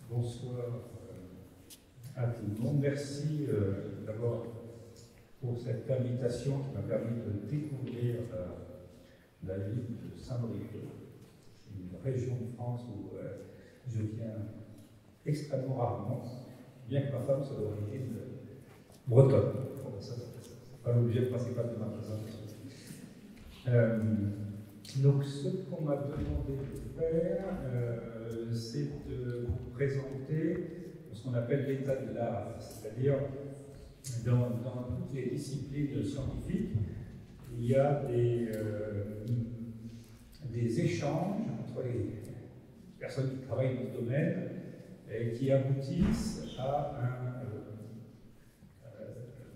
Bonsoir à tout le monde. Merci d'abord pour cette invitation qui m'a permis de découvrir la ville de Saint-Brieuc, une région de France où je viens extrêmement rarement, bien que ma femme soit d'origine bretonne. Bon, ça, c'est pas l'objet principal de ma présentation. Donc, ce qu'on m'a demandé de faire, c'est de vous présenter ce qu'on appelle l'état de l'art, c'est-à-dire dans toutes les disciplines scientifiques, il y a des échanges entre les personnes qui travaillent dans ce domaine et qui aboutissent à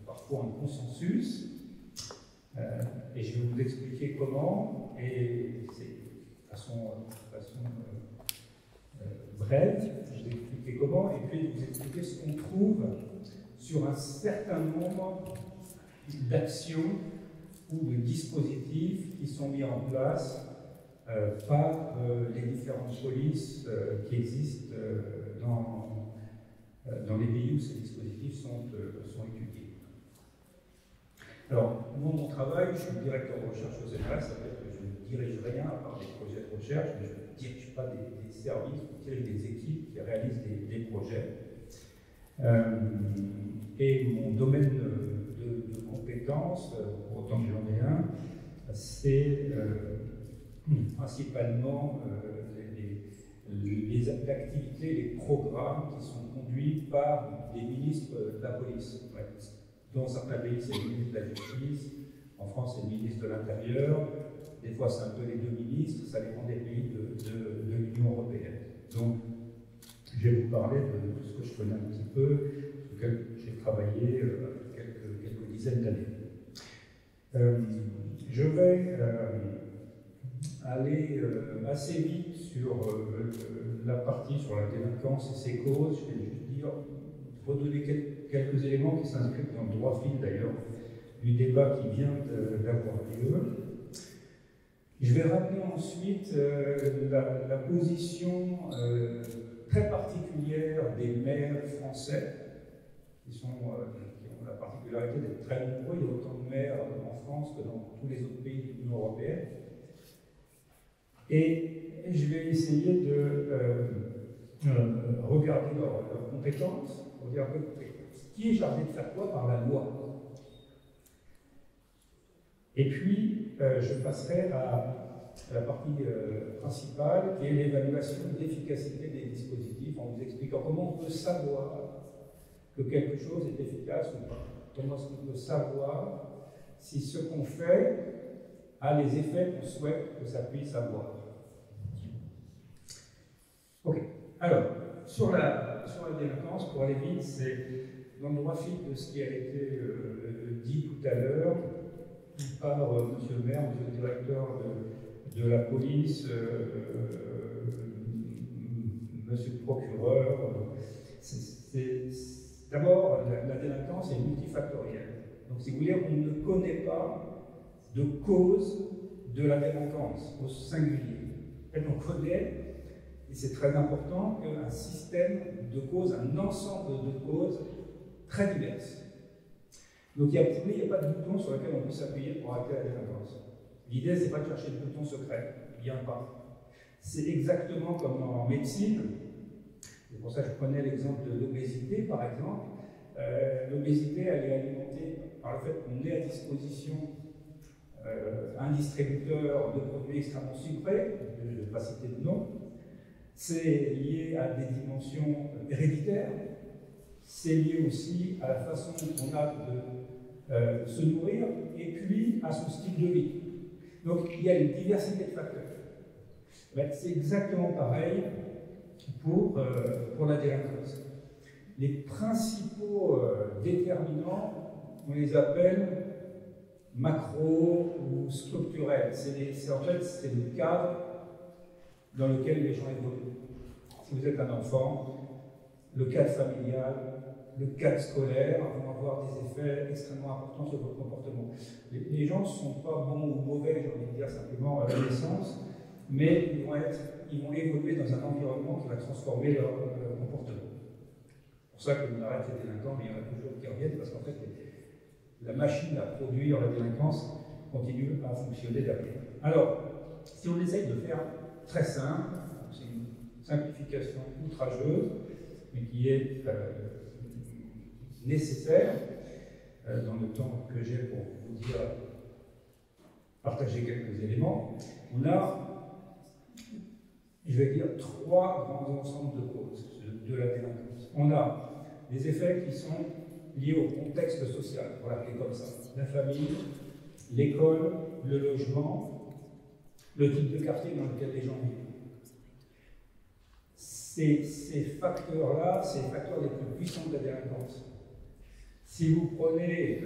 parfois un consensus. Et je vais vous expliquer comment, et c'est de façon brève, je vais vous expliquer comment, et puis vous expliquer ce qu'on trouve sur un certain nombre d'actions ou de dispositifs qui sont mis en place par les différentes polices qui existent dans les pays où ces dispositifs sont étudiés. Alors, moi, mon travail, je suis directeur de recherche au CNRS, ça veut dire que je ne dirige rien à part des projets de recherche, mais je ne dirige pas des services, je dirige des équipes qui réalisent des projets. Et mon domaine de compétences, pour autant que j'en ai un, c'est principalement les activités, les programmes qui sont conduits par les ministres de la police. Ouais. Dans certains pays, c'est le ministre de la Justice, en France, c'est le ministre de l'Intérieur, des fois, c'est un peu les deux ministres, ça dépend des pays de l'Union européenne. Donc, je vais vous parler de ce que je connais un petit peu, sur lequel j'ai travaillé quelques dizaines d'années. Je vais aller assez vite sur la partie sur la délinquance et ses causes. Je vais juste redonner quelques éléments qui s'inscrivent dans le droit fil d'ailleurs du débat qui vient d'avoir lieu. Je vais rappeler ensuite la position très particulière des maires français, qui ont la particularité d'être très nombreux. Il y a autant de maires en France que dans tous les autres pays de l'Union européenne. Et je vais essayer de regarder leurs compétences, regarder qui est chargé de faire quoi par la loi. Et puis, je passerai à la partie principale, qui est l'évaluation de l'efficacité des dispositifs, en vous expliquant comment on peut savoir que quelque chose est efficace ou pas. Comment est-ce qu'on peut savoir si ce qu'on fait a les effets qu'on souhaite que ça puisse avoir. Ok. Alors, sur la délinquance, pour aller vite, c'est dans le droit fil de ce qui a été dit tout à l'heure par M. le maire, M. le directeur de la police, M. le procureur. D'abord, la délinquance est multifactorielle. Donc, si vous voulez, on ne connaît pas de cause de la délinquance au singulier. En fait, on connaît, et c'est très important, qu'un système de causes, un ensemble de causes très diverses. Donc il n'y a pas de bouton sur lequel on peut s'appuyer pour arrêter la délinquance. L'idée, ce n'est pas de chercher le bouton secret, il n'y en a pas. C'est exactement comme en médecine. C'est pour ça que je prenais l'exemple de l'obésité, par exemple. L'obésité, elle est alimentée par le fait qu'on ait à disposition un distributeur de produits extrêmement sucrés, je ne vais pas citer de nom. C'est lié à des dimensions héréditaires. C'est lié aussi à la façon qu'on a de se nourrir et puis à son style de vie. Donc il y a une diversité de facteurs. C'est exactement pareil pour la délinquance. Les principaux déterminants, on les appelle macro ou structurels. En fait, c'est le cadre dans lequel les gens évoluent. Si vous êtes un enfant, le cadre familial, le cadre scolaire vont avoir des effets extrêmement importants sur votre comportement. Les gens ne sont pas bons ou mauvais, j'ai envie de dire simplement à la naissance, mais ils vont évoluer dans un environnement qui va transformer leur comportement. C'est pour ça qu'on arrête les délinquants, mais il y en a toujours qui reviennent, parce qu'en fait, la machine à produire la délinquance continue à fonctionner derrière. Alors, si on essaye de faire très simple, c'est une simplification outrageuse, mais qui est nécessaire dans le temps que j'ai pour vous dire, partager quelques éléments. On a, je vais dire, trois grands ensembles de causes de la délinquance. On a des effets qui sont liés au contexte social, on va l'appeler comme ça, la famille, l'école, le logement, le type de quartier dans lequel les gens vivent. Ces facteurs-là, c'est les facteurs les plus puissants de la délinquance. Si vous prenez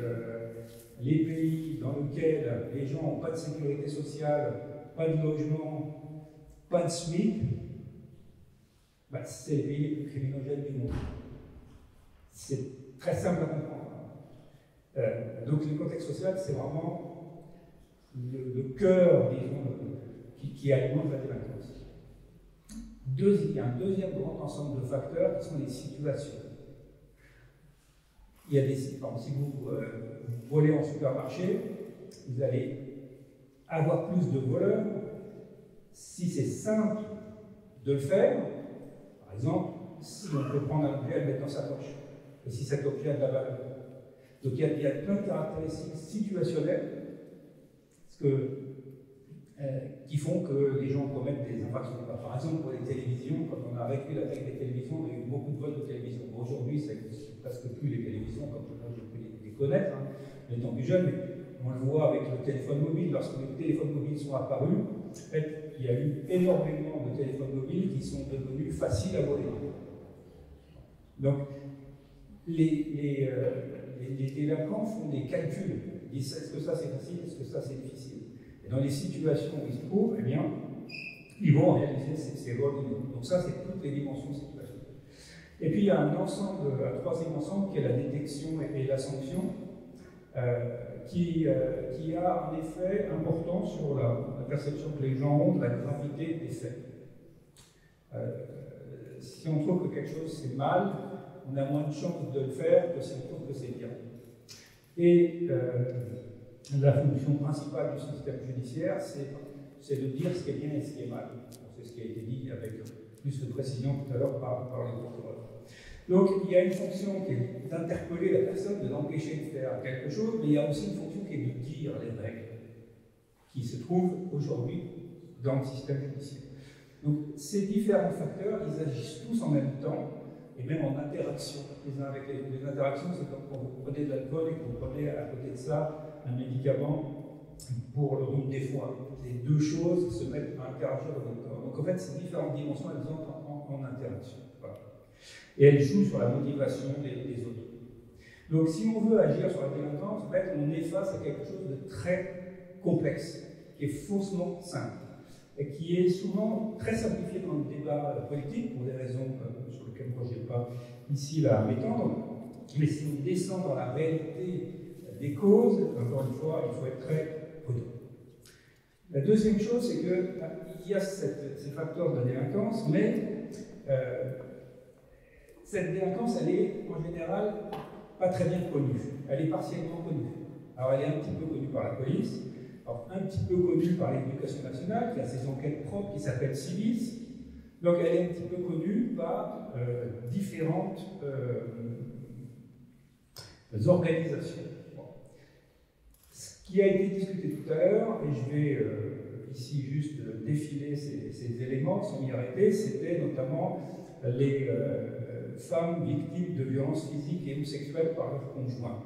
les pays dans lesquels les gens n'ont pas de sécurité sociale, pas de logement, pas de SMIC, bah, c'est les pays les plus criminogènes du monde. C'est très simple à comprendre. Donc le contexte social, c'est vraiment le cœur, disons, qui alimente la délinquance. Il y a un deuxième grand ensemble de facteurs qui sont les situations. Il y a par exemple, si vous volez en supermarché, vous allez avoir plus de voleurs si c'est simple de le faire. Par exemple, si on peut prendre un objet et le mettre dans sa poche, et si cet objet a de la valeur. Donc il y a plein de caractéristiques situationnelles qui font que les gens commettent des infractions. Par exemple, pour les télévisions, quand on a réduit la taille des télévisions, il y a eu beaucoup de vols de télévision. Bon, aujourd'hui, ça n'existe presque plus les télévisions, comme moi je peux les connaître, hein, étant plus jeune, mais on le voit avec le téléphone mobile. Lorsque les téléphones mobiles sont apparus, en fait, il y a eu énormément de téléphones mobiles qui sont devenus faciles à voler. Donc, les délinquants font des calculs. Ils disent est-ce que ça c'est facile, est-ce que ça c'est difficile. Et dans les situations où ils se trouvent, eh bien, ils vont réaliser ces vols. Donc ça, c'est toutes les dimensions situationnelles. Et puis il y a un troisième ensemble qui est la détection et la sanction, qui a un effet important sur la perception que les gens ont de la gravité des faits. Si on trouve que quelque chose c'est mal, on a moins de chances de le faire que si on trouve que c'est bien. Et la fonction principale du système judiciaire, c'est de dire ce qui est bien et ce qui est mal. C'est ce qui a été dit avec plus de précision tout à l'heure par les procureurs. Donc il y a une fonction qui est d'interpeller la personne, de l'empêcher de faire quelque chose, mais il y a aussi une fonction qui est de dire les règles qui se trouvent aujourd'hui dans le système judiciaire. Donc ces différents facteurs, ils agissent tous en même temps, et même en interaction les uns avec les interactions, c'est comme quand vous prenez de l'alcool et que vous prenez à côté de ça un médicament pour le rhume des foins. Les deux choses se mettent à interagir dans votre corps. Donc en fait, ces différentes dimensions, elles entrent en interaction. Voilà. Et elles jouent sur la motivation des autres. Donc si on veut agir sur la délinquance, en fait, on est face à quelque chose de très complexe, qui est faussement simple, et qui est souvent très simplifié dans le débat politique, pour des raisons sur lesquelles moi je n'ai pas ici à m'étendre. Mais si on descend dans la réalité des causes, encore une fois, il faut être très prudent. La deuxième chose, c'est qu'il y a ces facteurs de la délinquance, mais cette délinquance, elle est en général pas très bien connue. Elle est partiellement connue. Alors elle est un petit peu connue par la police, alors, un petit peu connue par l'Éducation nationale, qui a ses enquêtes propres qui s'appellent Civis. Donc elle est un petit peu connue par différentes organisations. Bon. Ce qui a été discuté tout à l'heure, et je vais ici juste défiler ces éléments qui sont mis arrêtés, c'était notamment les femmes victimes de violences physiques et ou sexuelles par leur conjoint.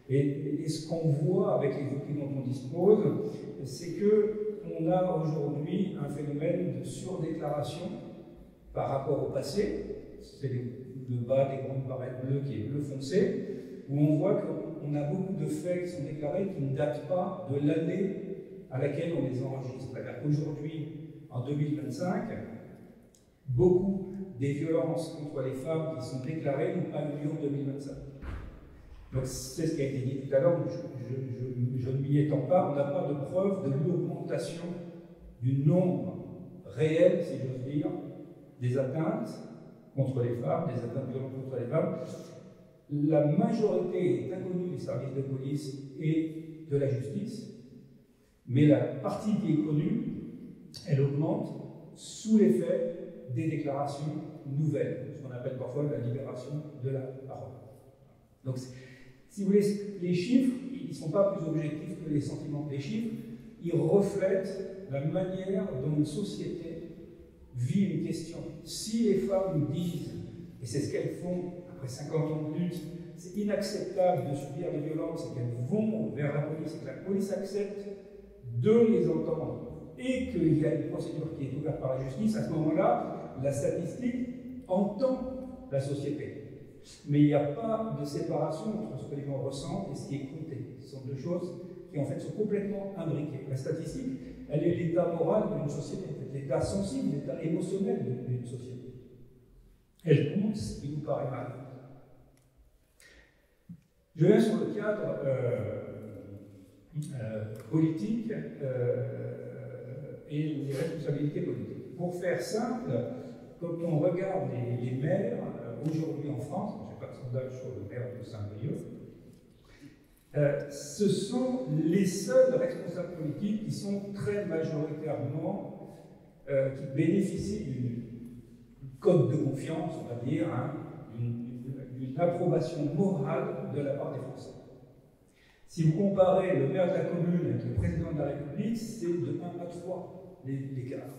Et ce qu'on voit avec les outils dont on dispose, c'est qu'on a aujourd'hui un phénomène de surdéclaration par rapport au passé. C'est le bas des grandes barrettes bleues qui est bleu foncé, où on voit qu'on a beaucoup de faits qui sont déclarés qui ne datent pas de l'année à laquelle on les enregistre. C'est-à-dire qu'aujourd'hui, en 2025, beaucoup des violences contre les femmes qui sont déclarées n'ont pas eu lieu en 2025. Donc c'est ce qui a été dit tout à l'heure, je ne m'y étends pas, on n'a pas de preuve de l'augmentation du nombre réelles, si j'ose dire, des atteintes contre les femmes, des atteintes violentes contre les femmes. La majorité est inconnue des services de police et de la justice, mais la partie qui est connue, elle augmente sous l'effet des déclarations nouvelles, ce qu'on appelle parfois la libération de la parole. Donc, si vous voulez, les chiffres, ils ne sont pas plus objectifs que les sentiments. Les chiffres, ils reflètent la manière dont une société vit une question. Si les femmes disent, et c'est ce qu'elles font après 50 ans de lutte, c'est inacceptable de subir les violences et qu'elles vont vers la police et que la police accepte de les entendre et qu'il y a une procédure qui est ouverte par la justice, à ce moment-là, la statistique entend la société. Mais il n'y a pas de séparation entre ce que les gens ressentent et ce qui est compté. Ce sont deux choses qui en fait sont complètement imbriquées. La statistique, elle est l'état moral d'une société, l'état sensible, l'état émotionnel d'une société. Elle compte ce qui nous paraît mal. Je viens sur le cadre politique et les responsabilités politiques. Pour faire simple, quand on regarde les maires aujourd'hui en France, je n'ai pas de sondage sur le maire de Saint-Brieuc, ce sont les seuls responsables politiques qui sont très majoritairement, qui bénéficient d'une code de confiance, on va dire, hein, d'une approbation morale de la part des Français. Si vous comparez le maire de la commune avec le président de la République, c'est de 1 à 3 l'écart.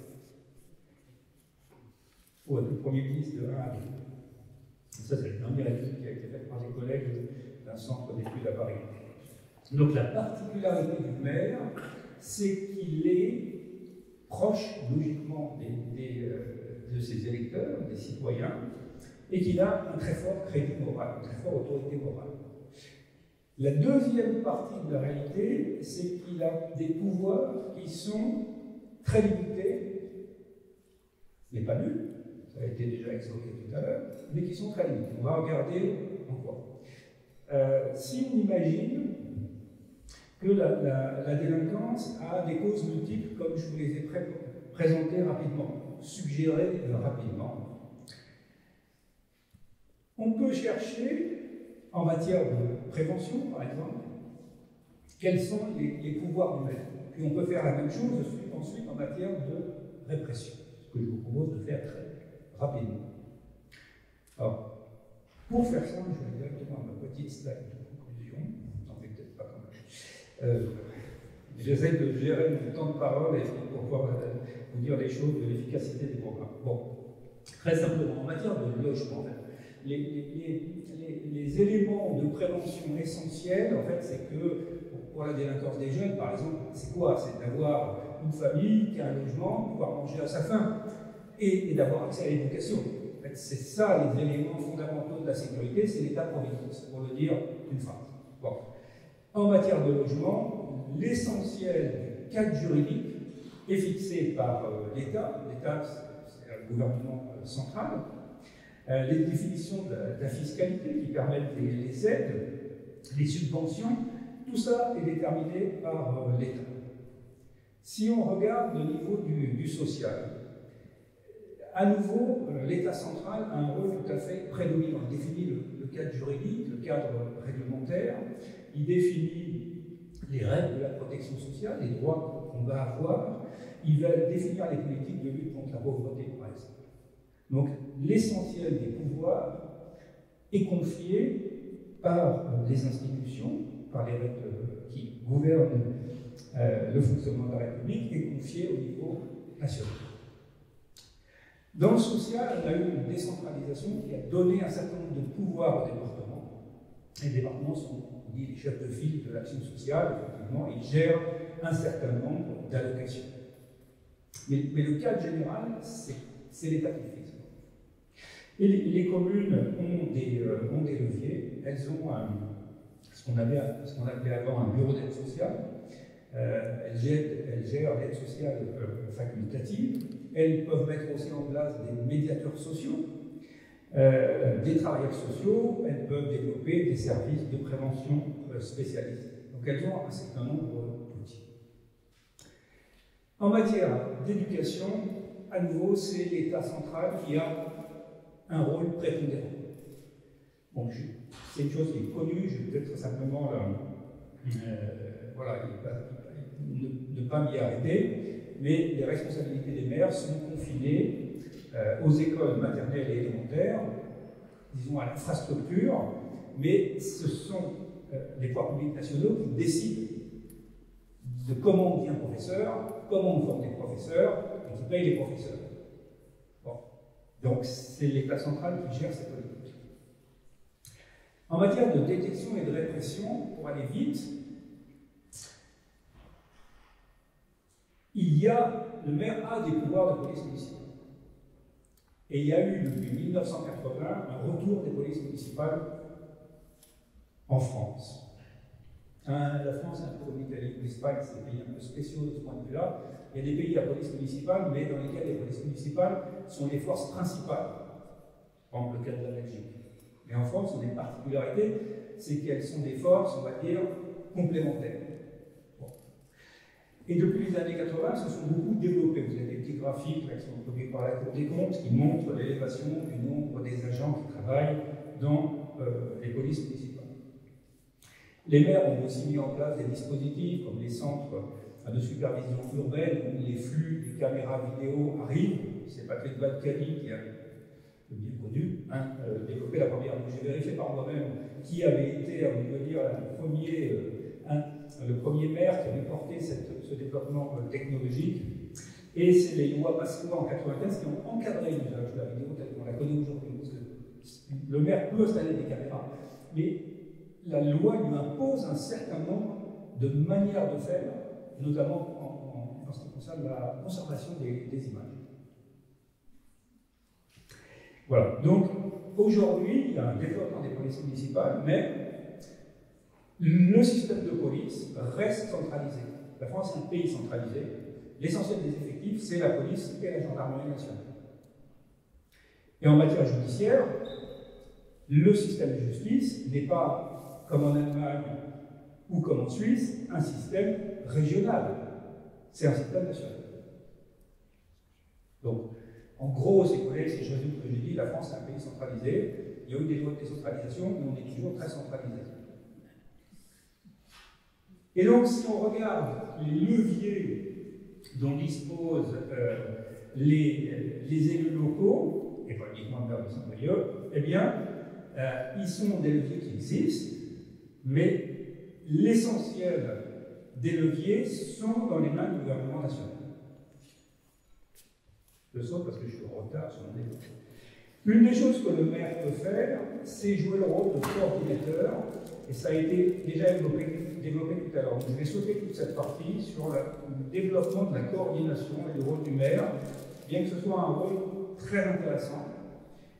Ou le Premier ministre de 1 à 2. Ça, c'est la dernière étude qui a été faite par des collègues d'un centre d'études à Paris. Donc la particularité du maire, c'est qu'il est proche, logiquement, de ses électeurs, des citoyens, et qu'il a un très fort crédit moral, une très forte autorité morale. La deuxième partie de la réalité, c'est qu'il a des pouvoirs qui sont très limités, mais pas nuls, ça a été déjà expliqué tout à l'heure, mais qui sont très limités. On va regarder en quoi. Si on imagine que la délinquance a des causes multiples, comme je vous les ai présentées rapidement, suggérées rapidement, on peut chercher, en matière de prévention, par exemple, quels sont les pouvoirs du maire. Puis on peut faire la même chose ensuite en matière de répression, ce que je vous propose de faire très rapidement. Alors, pour faire ça, je vais directement à ma petite slide de conclusion. Vous n'en faites peut-être pas quand même. J'essaie de gérer mon temps de parole pour pouvoir vous dire les choses de l'efficacité des programmes. Bon, très simplement, en matière de logement, les éléments de prévention essentiels, en fait, c'est que pour la délinquance des jeunes, par exemple, c'est quoi? C'est d'avoir une famille qui a un logement, pouvoir manger à sa faim et d'avoir accès à l'éducation. En fait, c'est ça les éléments fondamentaux de la sécurité, c'est l'état-providence, pour le dire d'une phrase. Bon. En matière de logement, l'essentiel du cadre juridique est fixé par l'État. L'État, c'est le gouvernement central. Les définitions de la fiscalité qui permettent les aides, les subventions, tout ça est déterminé par l'État. Si on regarde le niveau du social, à nouveau, l'État central a un rôle tout à fait prédominant. Il définit le cadre juridique, le cadre réglementaire, il définit les règles de la protection sociale, les droits qu'on va avoir, il va définir les politiques de lutte contre la pauvreté, par exemple. Donc, l'essentiel des pouvoirs est confié par les institutions, par les règles qui gouvernent le fonctionnement de la République, est confié au niveau national. Dans le social, on a eu une décentralisation qui a donné un certain nombre de pouvoirs aux départements. Les départements sont, on dit, les chefs de file de l'action sociale, effectivement, ils gèrent un certain nombre d'allocations. Mais le cadre général, c'est l'État qui fixe. Et les communes ont des leviers, elles ont ce qu'on appelait avant un bureau d'aide sociale, elles gèrent l'aide sociale facultative, elles peuvent mettre aussi en place des médiateurs sociaux, des travailleurs sociaux, elles peuvent développer des services de prévention spécialisés. Donc elles ont un certain nombre d'outils. En matière d'éducation, à nouveau, c'est l'État central qui a un rôle prépondérant. Bon, c'est une chose qui est connue, je vais peut-être simplement voilà, ne pas m'y arrêter, mais les responsabilités des maires sont confinées aux écoles maternelles et élémentaires, disons à l'infrastructure, mais ce sont les pouvoirs publics nationaux qui décident de comment on devient professeur, comment on forme des professeurs, et qui payent les professeurs. Bon. Donc c'est l'État central qui gère cette politique. En matière de détection et de répression, pour aller vite, le maire a des pouvoirs de police municipale. Et il y a eu depuis 1980 un retour des polices municipales en France. La France est un peu comme l'Italie ou l'Espagne, c'est des pays un peu spéciaux de ce point de vue-là. Il y a des pays à police municipale, mais dans lesquels les polices municipales sont les forces principales. Par exemple, le cas de la Belgique. Mais en France, on a une particularité, c'est qu'elles sont des forces, on va dire, complémentaires. Bon. Et depuis les années 80, se sont beaucoup développées. Vous avez des petits graphiques là, qui sont produits par la Cour des comptes qui montrent l'élévation du nombre des agents qui travaillent dans les polices municipales. Les maires ont aussi mis en place des dispositifs comme les centres de supervision urbaine où les flux de caméras vidéo arrivent. C'est Patrick Vadkali qui a bien connu, développé la première. J'ai vérifié par moi-même qui avait été, à vous dire, le premier maire qui avait porté ce développement technologique. Et c'est les lois Pasqua en 1995 qui ont encadré l'usage de la vidéo telle qu'on la connaît aujourd'hui. Parce que le maire peut installer des caméras, mais la loi lui impose un certain nombre de manières de faire, notamment en ce qui concerne la conservation des images. Voilà, donc aujourd'hui, il y a un développement des polices municipales, mais le système de police reste centralisé. La France est un pays centralisé. L'essentiel des effectifs, c'est la police et la gendarmerie nationale. Et en matière judiciaire, le système de justice n'est pas, comme en Allemagne ou comme en Suisse, un système régional. C'est un système national. Donc, en gros, si vous voulez, si je résume ce que j'ai dit, la France est un pays centralisé. Il y a eu des lois de décentralisation, mais on est toujours très centralisé. Et donc, si on regarde les leviers dont disposent les élus locaux, et pas uniquement le maire de Saint-Brieuc, eh bien, ils sont des leviers qui existent, mais l'essentiel des leviers sont dans les mains du gouvernement national. Je saute parce que je suis en retard sur mon développement. Une des choses que le maire peut faire, c'est jouer le rôle de coordinateur, et ça a été déjà développé tout à l'heure. Je vais sauter toute cette partie sur le développement de la coordination et le rôle du maire, bien que ce soit un rôle très intéressant,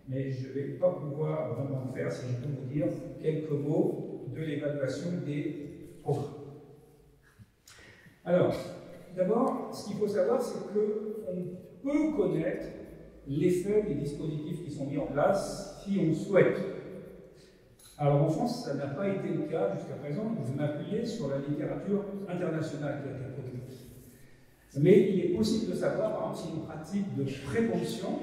mais je ne vais pas pouvoir vraiment le faire si je peux vous dire quelques mots de l'évaluation des programmes. Alors, d'abord, ce qu'il faut savoir, c'est qu'on peut connaître l'effet des dispositifs qui sont mis en place si on souhaite. Alors en France, ça n'a pas été le cas jusqu'à présent, je m'appuyais sur la littérature internationale qui a été produite. Mais il est possible de savoir, par exemple, si une pratique de prévention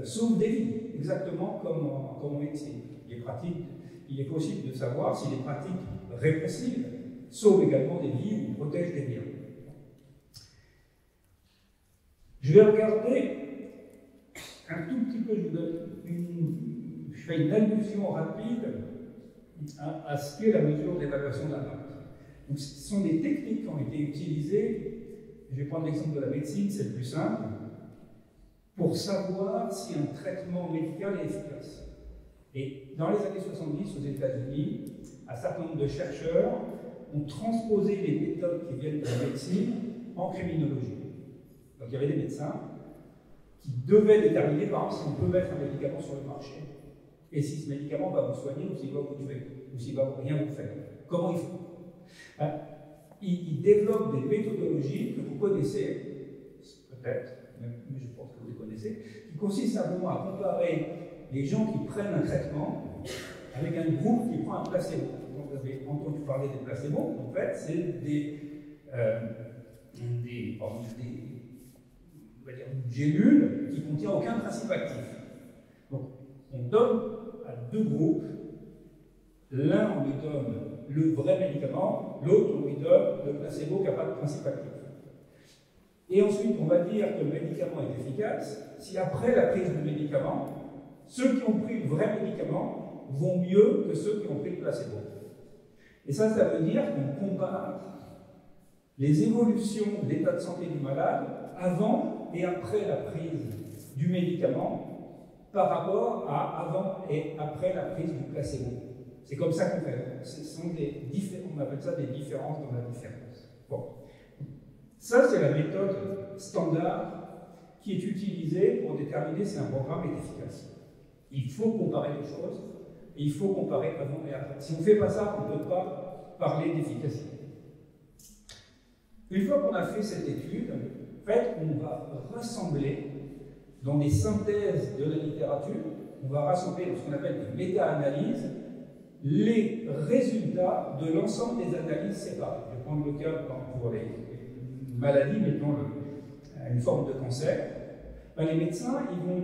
sauve des vies, exactement comme en médecine. Il est possible de savoir si les pratiques répressives sauvent également des vies ou protègent des biens. Je vais regarder un tout petit peu, je fais une allusion rapide à ce qu'est la mesure d'évaluation d'impact. Donc, ce sont des techniques qui ont été utilisées, je vais prendre l'exemple de la médecine, c'est le plus simple, pour savoir si un traitement médical est efficace. Et dans les années 70, aux États-Unis, un certain nombre de chercheurs ont transposé les méthodes qui viennent de la médecine en criminologie. Donc il y avait des médecins qui devaient déterminer, par exemple, si on peut mettre un médicament sur le marché, et si ce médicament va vous soigner ou s'il va vous tuer, ou s'il va rien vous faire. Comment il faut? Ils développent des méthodologies que vous connaissez, peut-être, mais je pense que vous les connaissez, qui consistent simplement à comparer les gens qui prennent un traitement avec un groupe qui prend un placebo. Donc, vous avez entendu parler des placebos, en fait, c'est on va dire une gélule qui ne contient aucun principe actif. Donc, on donne à deux groupes. L'un, on lui donne le vrai médicament, l'autre, on lui donne le placebo qui n'a pas de principe actif. Et ensuite, on va dire que le médicament est efficace si après la prise du médicament, ceux qui ont pris le vrai médicament vont mieux que ceux qui ont pris le placebo. Et ça veut dire qu'on compare les évolutions de l'état de santé du malade avant et après la prise du médicament par rapport à avant et après la prise du placebo. C'est comme ça qu'on fait. On appelle ça des différences dans la différence. Bon. Ça, c'est la méthode standard qui est utilisée pour déterminer si un programme est efficace. Il faut comparer les choses, et il faut comparer avant et après. Si on ne fait pas ça, on ne peut pas parler d'efficacité. Une fois qu'on a fait cette étude, en fait, on va rassembler dans des synthèses de la littérature, on va rassembler dans ce qu'on appelle des méta-analyses, les résultats de l'ensemble des analyses séparées. Je vais prendre le cas pour les maladies, mettons une forme de cancer. Ben, les médecins, ils vont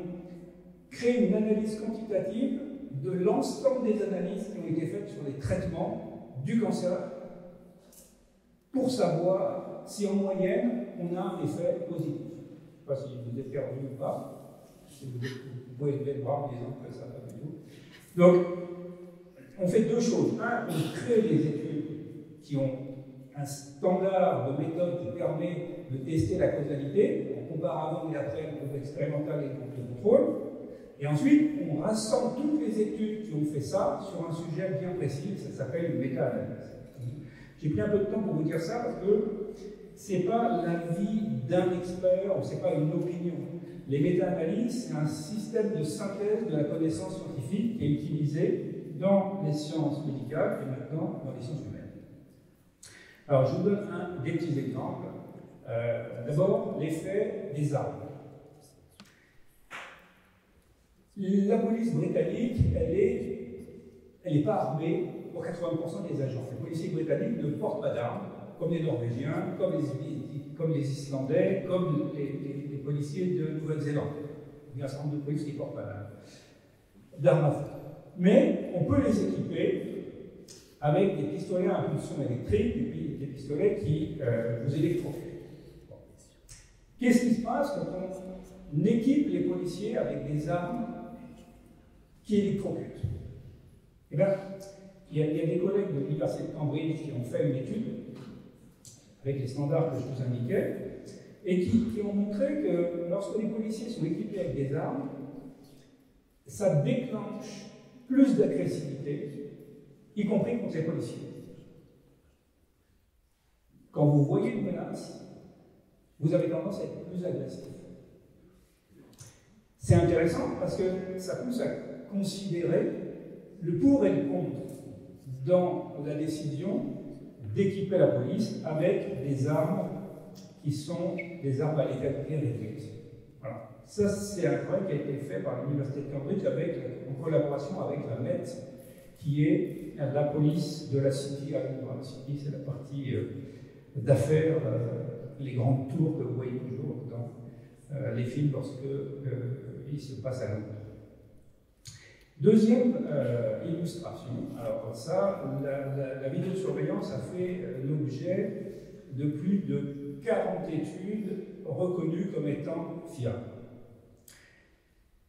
créer une analyse quantitative de l'ensemble des analyses qui ont été faites sur les traitements du cancer pour savoir si en moyenne on a un effet positif. Je ne sais pas si vous êtes perdu ou pas. Si vous pouvez lever le bras en disant que ça va pas du tout. Donc, on fait deux choses. Un, on crée des études qui ont un standard de méthode qui permet de tester la causalité. On compare avant et après le groupe expérimental et le groupe de contrôle. Et ensuite, on rassemble toutes les études qui ont fait ça sur un sujet bien précis. Ça s'appelle une méta-analyse. J'ai pris un peu de temps pour vous dire ça parce que ce n'est pas l'avis d'un expert ou ce n'est pas une opinion. Les méta-analyses, c'est un système de synthèse de la connaissance scientifique qui est utilisé dans les sciences médicales et maintenant dans les sciences humaines. Alors, je vous donne des petits exemples. D'abord, l'effet des armes. La police britannique, elle n'est pas armée pour 80% des agents. Les policiers britanniques ne portent pas d'armes, comme les Norvégiens, comme les Islandais, comme les policiers de Nouvelle-Zélande. Il y a un certain nombre de polices qui ne portent pas d'armes à feu. Mais on peut les équiper avec des pistolets à impulsion électrique et puis des pistolets qui vous électrocutent. Bon. Qu'est-ce qui se passe quand on équipe les policiers avec des armes qui électrocutent? Eh bien, il y a des collègues de l'Université de Cambridge qui ont fait une étude avec les standards que je vous indiquais et qui ont montré que lorsque les policiers sont équipés avec des armes, ça déclenche plus d'agressivité, y compris contre les policiers. Quand vous voyez une menace, vous avez tendance à être plus agressif. C'est intéressant parce que ça pousse à considérer le pour et le contre dans la décision d'équiper la police avec des armes qui sont des armes à létalité réduite. Voilà. Ça, c'est un travail qui a été fait par l'Université de Cambridge en collaboration avec la Met, qui est la police de la City à Londres. La City, c'est la partie d'affaires, les grandes tours que vous voyez toujours dans les films lorsque il se passe à Londres. Deuxième illustration, alors ça, la vidéosurveillance a fait l'objet de plus de 40 études reconnues comme étant fiables.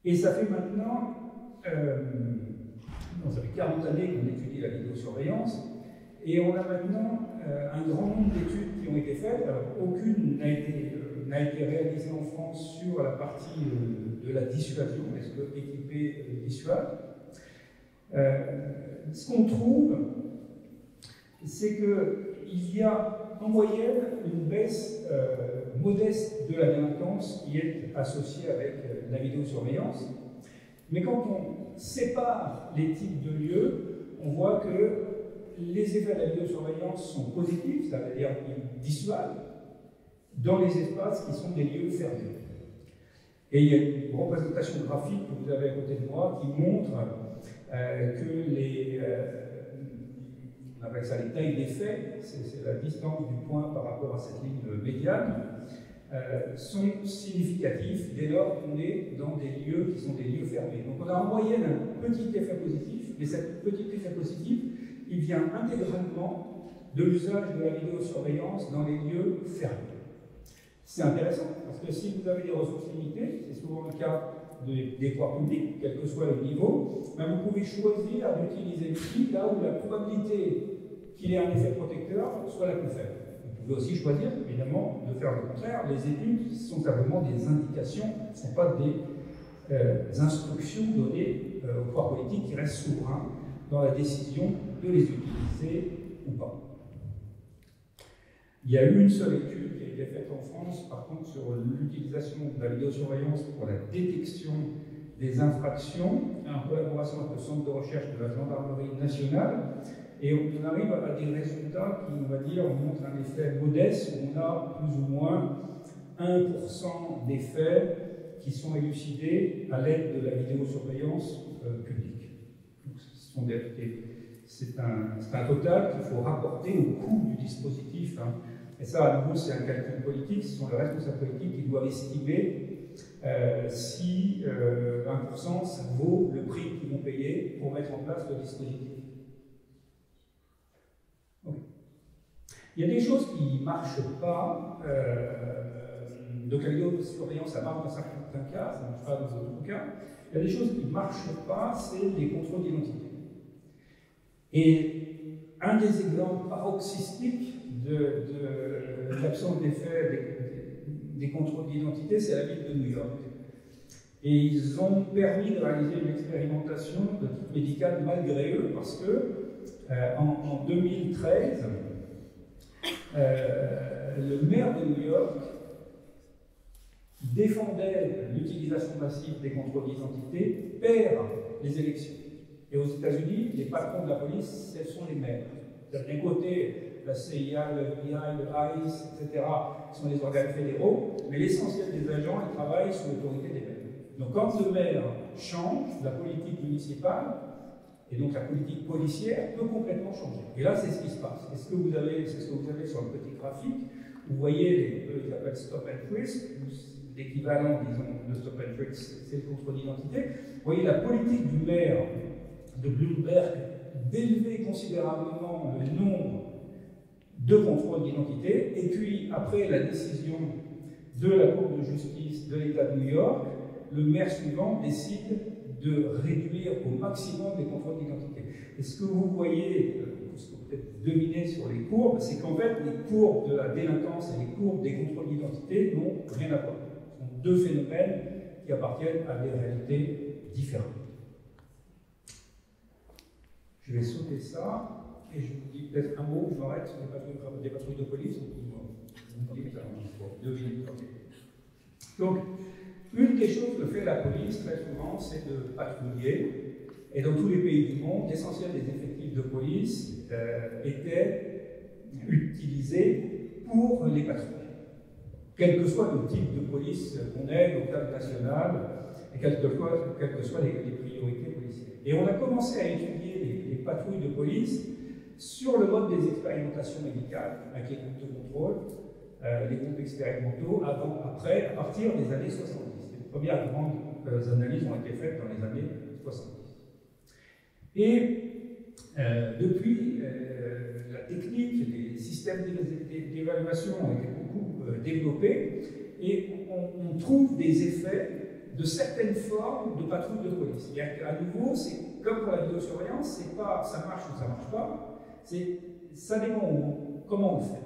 Et ça fait maintenant, ça fait 40 années qu'on étudie la vidéosurveillance, et on a maintenant un grand nombre d'études qui ont été faites. Alors, aucune n'a été réalisée en France sur la partie de la dissuasion. Est-ce que équiper dissuade? Ce qu'on trouve, c'est qu'il y a en moyenne une baisse modeste de la délinquance qui est associée avec la vidéosurveillance. Mais quand on sépare les types de lieux, on voit que les effets de la vidéosurveillance sont positifs, ça veut dire qu'ils dissuadent, dans les espaces qui sont des lieux fermés. Et il y a une représentation graphique que vous avez à côté de moi qui montre que on appelle ça les tailles des faits, c'est la distance du point par rapport à cette ligne médiane, sont significatifs dès lors qu'on est dans des lieux qui sont des lieux fermés. Donc on a en moyenne un petit effet positif, mais cet petit effet positif, il vient intégralement de l'usage de la vidéosurveillance dans les lieux fermés. C'est intéressant, parce que si vous avez des ressources limitées, c'est souvent le cas des pouvoirs publics, quel que soit le niveau, ben vous pouvez choisir d'utiliser l'outil là où la probabilité qu'il ait un effet protecteur soit la plus faible. Vous pouvez aussi choisir, évidemment, de faire le contraire. Les études sont simplement des indications, ce ne sont pas des instructions données aux pouvoirs politiques qui restent souverains dans la décision de les utiliser ou pas. Il y a eu une seule étude qui a été faite en France, par contre, sur l'utilisation de la vidéosurveillance pour la détection des infractions, en collaboration avec le Centre de recherche de la Gendarmerie nationale, et on arrive à des résultats qui, on va dire, montrent un effet modeste, où on a plus ou moins 1% des faits qui sont élucidés à l'aide de la vidéosurveillance publique. C'est un total qu'il faut rapporter au coût du dispositif. Hein. Et ça, à nouveau, c'est un calcul politique. Ce sont les responsables politiques qui doivent estimer si 1%, ça vaut le prix qu'ils vont payer pour mettre en place le dispositif. Okay. Il y a des choses qui ne marchent pas. Donc la vidéosurveillance, ça marche dans certains cas, ça ne marche pas dans d'autres cas. Il y a des choses qui ne marchent pas, c'est les contrôles d'identité. Et un des exemples paroxystiques de l'absence d'effet des contrôles d'identité, c'est la ville de New York. Et ils ont permis de réaliser une expérimentation de type médical malgré eux, parce que en 2013, le maire de New York défendait l'utilisation massive des contrôles d'identité, perd les élections. Et aux États-Unis, les patrons de la police, ce sont les maires. D'un côté, la CIA, le FBI, le ICE, etc., sont les organes fédéraux, mais l'essentiel des agents, ils travaillent sous l'autorité des maires. Donc quand le maire change, la politique municipale, et donc la politique policière, peut complètement changer. Et là, c'est ce qui se passe. C'est ce que vous avez sur le petit graphique. Vous voyez, ils appellent stop and frisk, l'équivalent, disons, de stop and frisk, c'est le contrôle d'identité. Vous voyez la politique du maire de Bloomberg d'élever considérablement le nombre de contrôles d'identité, et puis après la décision de la Cour de justice de l'État de New York, le maire suivant décide de réduire au maximum les contrôles d'identité. Et ce que vous voyez, ce que vous peut-être devinez sur les courbes, c'est qu'en fait les courbes de la délinquance et les courbes des contrôles d'identité n'ont rien à voir. Ce sont deux phénomènes qui appartiennent à des réalités différentes. Je vais sauter ça, et je vous dis peut-être un mot, je m'arrête sur des patrouilles de police. Donc, une des choses que fait la police très souvent, c'est de patrouiller. Et dans tous les pays du monde, l'essentiel des effectifs de police étaient utilisés pour les patrouilles. Quel que soit le type de police qu'on ait, local, national, et quelles que soient les priorités policières. Et on a commencé à étudier les patrouilles de police sur le mode des expérimentations médicales, avec les groupes de contrôle, les groupes expérimentaux, après, à partir des années 70. Les premières grandes analyses ont été faites dans les années 70. Et depuis, la technique, les systèmes d'évaluation ont été beaucoup développés, et on trouve des effets de certaines formes de patrouille de police. C'est-à-dire qu'à nouveau, c'est comme pour la vidéosurveillance, c'est pas ça marche ou ça marche pas, ça dépend comment on le fait.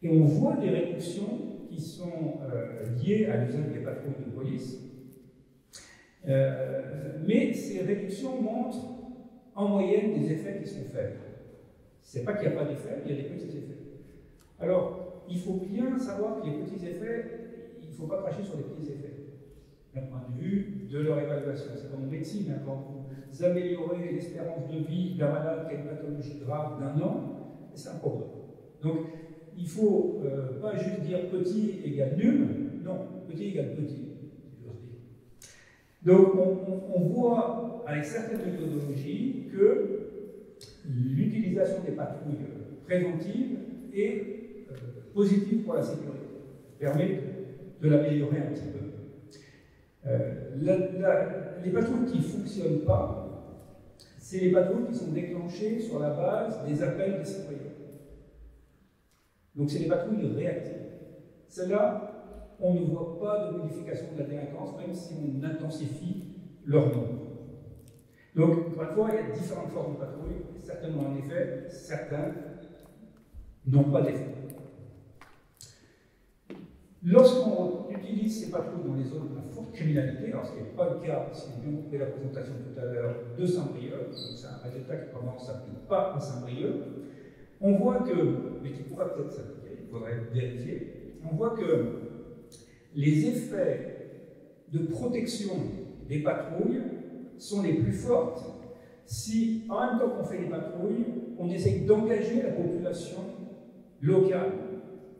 Et on voit des réductions qui sont liées à l'usage des patrouilles de police, mais ces réductions montrent en moyenne des effets qui sont faibles. C'est pas qu'il n'y a pas d'effets, il y a des petits effets. Alors, il faut bien savoir que les petits effets, il ne faut pas cracher sur les petits effets, d'un point de vue de leur évaluation. C'est comme en médecine, hein, quand vous améliorez l'espérance de vie d'un malade qui a une pathologie grave d'un an, c'est un progrès. Donc, il ne faut pas juste dire petit égale nul, non, petit égale petit, si j'ose dire. Donc, on voit avec certaines méthodologies que l'utilisation des patrouilles préventives est positive pour la sécurité. permet de l'améliorer un petit peu. Les patrouilles qui ne fonctionnent pas, c'est les patrouilles qui sont déclenchées sur la base des appels des citoyens. Donc c'est les patrouilles réactives. Celles-là, on ne voit pas de modification de la délinquance, même si on intensifie leur nombre. Donc, encore une fois, il y a différentes formes de patrouilles. Certainement, en effet, certains n'ont pas d'effet. Lorsqu'on utilise ces patrouilles dans les zones à forte criminalité, alors ce qui n'est pas le cas, si on a bien compris la présentation tout à l'heure, de Saint-Brieuc, c'est un résultat qui probablement ne s'applique pas à Saint-Brieuc, on voit que, mais qui pourra peut-être s'appliquer, il faudrait vérifier, on voit que les effets de protection des patrouilles sont les plus fortes si, en même temps qu'on fait les patrouilles, on essaye d'engager la population locale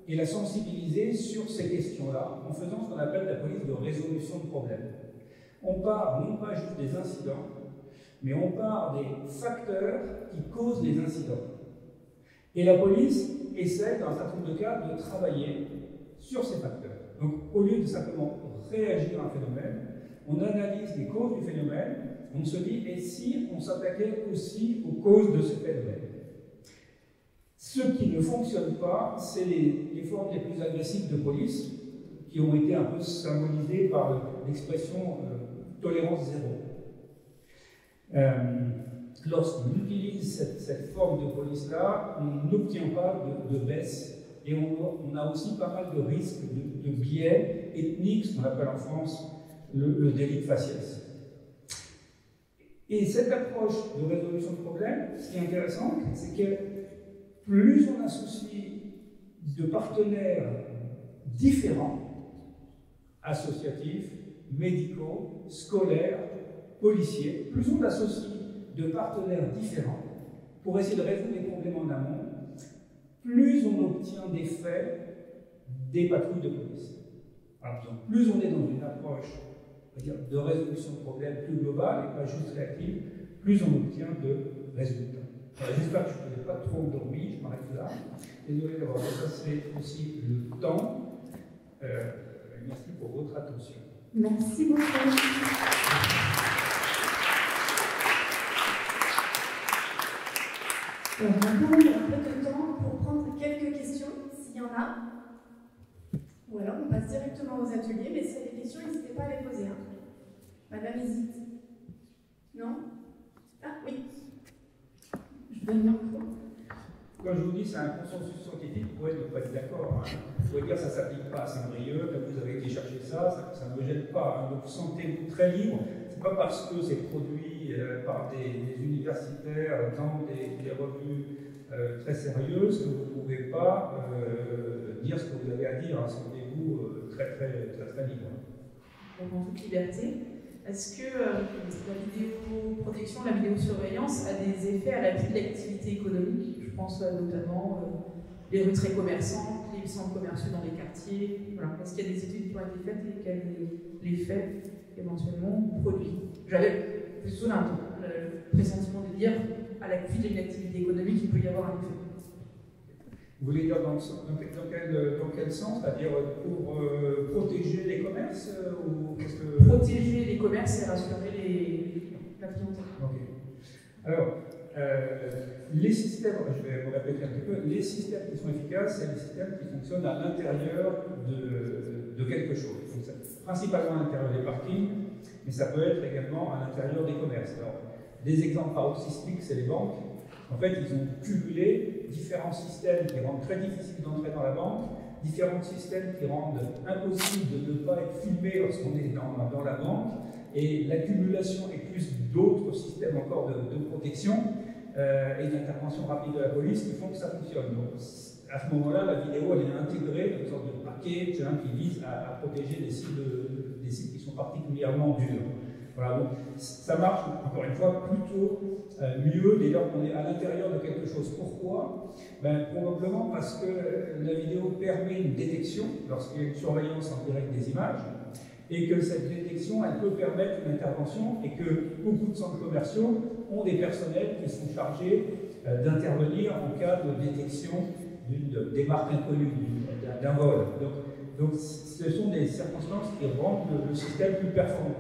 et la sensibiliser sur ces questions-là, en faisant ce qu'on appelle la police de résolution de problèmes. On part non pas juste des incidents, mais on part des facteurs qui causent les incidents. Et la police essaie, dans un certain nombre de cas, de travailler sur ces facteurs. Donc, au lieu de simplement réagir à un phénomène, on analyse les causes du phénomène, on se dit, et si on s'attaquait aussi aux causes de ce phénomène? Ce qui ne fonctionne pas, c'est les formes les plus agressives de police, qui ont été un peu symbolisées par l'expression tolérance zéro. Lorsqu'on utilise cette forme de police-là, on n'obtient pas de baisse, et on a aussi pas mal de risques de biais ethniques, ce qu'on appelle en France le délit de faciès. Et cette approche de résolution de problèmes, ce qui est intéressant, c'est que plus on associe de partenaires différents, associatifs, médicaux, scolaires, policiers, plus on associe de partenaires différents pour essayer de résoudre les problèmes en amont, plus on obtient des faits des patrouilles de police. Alors, donc, plus on est dans une approche de résolution de problèmes plus globale et pas juste réactive, plus on obtient de résultats. J'espère que je ne vous ai pas trop endormi, je m'arrête là. Désolé d'avoir dépassé aussi le temps. Merci pour votre attention. Merci beaucoup. On va prendre un peu de temps pour prendre quelques questions, s'il y en a. Ou alors on passe directement aux ateliers, mais s'il y a des questions, n'hésitez pas à les poser. Hein. Madame hésite. Non? Ah oui. Je donne le micro. Quand je vous dis c'est un consensus scientifique, vous pouvez ne pas être d'accord. Hein. Vous pouvez dire que ça ne s'applique pas à Saint-Brieuc, que vous avez été chercher ça ne me gêne pas. Hein. Donc sentez-vous très libre. Ce n'est pas parce que c'est produit par des universitaires dans des revues très sérieuses que vous ne pouvez pas dire ce que vous avez à dire. Hein. Sentez-vous très libre. Donc en toute liberté. Est-ce que la vidéoprotection, la vidéosurveillance a des effets à l'appui de l'activité économique? Je pense notamment les rues très commerçantes, les centres commerciaux dans les quartiers. Voilà. Est-ce qu'il y a des études qui ont été faites et quel est l'effet éventuellement produit? J'avais plutôt le pressentiment de dire à l'appui d'une activité économique, il peut y avoir un effet. Vous voulez dire dans quel sens? C'est-à-dire pour protéger les commerces ou qu'est-ce que... Protéger les commerces et rassurer la clientèle. Ok. Alors, les systèmes, je vais vous répéter un petit peu, les systèmes qui sont efficaces, c'est les systèmes qui fonctionnent à l'intérieur de quelque chose. Donc, principalement à l'intérieur des parkings, mais ça peut être également à l'intérieur des commerces. Alors, des exemples paroxystiques, c'est les banques. En fait, ils ont cumulé différents systèmes qui rendent très difficile d'entrer dans la banque, différents systèmes qui rendent impossible de ne pas être filmé lorsqu'on est dans la banque, et l'accumulation et plus d'autres systèmes encore de protection et d'intervention rapide de la police qui font que ça fonctionne. Donc, à ce moment-là, la vidéo elle est intégrée dans une sorte de package qui vise à protéger des sites qui sont particulièrement durs. Voilà, donc ça marche, encore une fois, plutôt mieux dès lors qu'on est à l'intérieur de quelque chose. Pourquoi? Probablement parce que la vidéo permet une détection lorsqu'il y a une surveillance en direct des images, et que cette détection, elle peut permettre une intervention, et que beaucoup de centres commerciaux ont des personnels qui sont chargés d'intervenir en cas de détection des marques inconnues, d'un vol. Donc ce sont des circonstances qui rendent le système plus performant.